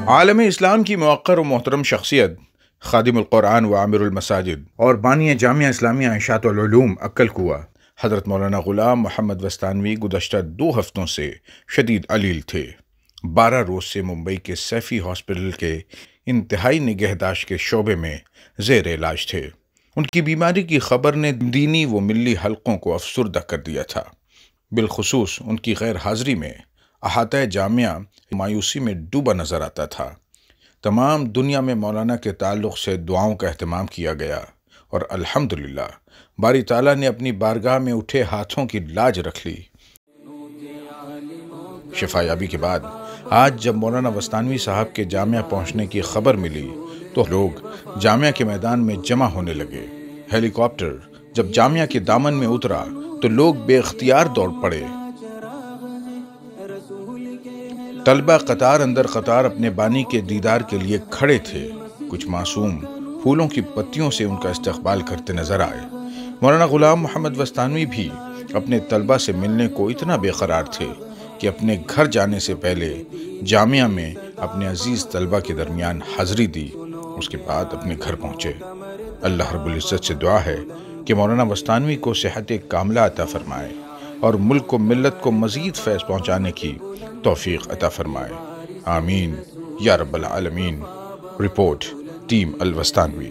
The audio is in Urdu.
عالم اسلام کی موقر و محترم شخصیت، خادم القرآن و عامر المساجد اور بانی جامعہ اسلامیہ اشاعت العلوم عقل کوہ حضرت مولانا غلام محمد وستانوی گزشتہ 2 ہفتوں سے شدید علیل تھے۔ 12 روز سے ممبئی کے سیفی ہاسپٹل کے انتہائی نگہداشت کے شعبے میں زیر علاج تھے۔ ان کی بیماری کی خبر نے دینی و ملی حلقوں کو افسردہ کر دیا تھا۔ بالخصوص ان کی غیر حاضری میں احاطہ جامعہ مایوسی میں ڈوبا نظر آتا تھا۔ تمام دنیا میں مولانا کے تعلق سے دعاؤں کا اہتمام کیا گیا اور الحمدللہ باری تعالیٰ نے اپنی بارگاہ میں اٹھے ہاتھوں کی لاج رکھ لی۔ شفا یابی کے بعد آج جب مولانا وستانوی صاحب کے جامعہ پہنچنے کی خبر ملی تو لوگ جامعہ کے میدان میں جمع ہونے لگے۔ ہیلی کاپٹر جب جامعہ کے دامن میں اترا تو لوگ بے اختیار دوڑ پڑے۔ طلبہ قطار اندر قطار اپنے بانی کے دیدار کے لیے کھڑے تھے۔ کچھ معصوم پھولوں کی پتیوں سے ان کا استقبال کرتے نظر آئے۔ مولانا غلام محمد وستانوی بھی اپنے طلبہ سے ملنے کو اتنا بے قرار تھے کہ اپنے گھر جانے سے پہلے جامعہ میں اپنے عزیز طلبہ کے درمیان حاضری دی، اس کے بعد اپنے گھر پہنچے۔ اللہ رب العزت سے دعا ہے کہ مولانا وستانوی کو صحت کاملہ عطا فرمائے اور ملک و ملت کو مزید فیض پہنچانے کی توفیق عطا فرمائے، آمین یا رب العالمین۔ Report team الوستانوی۔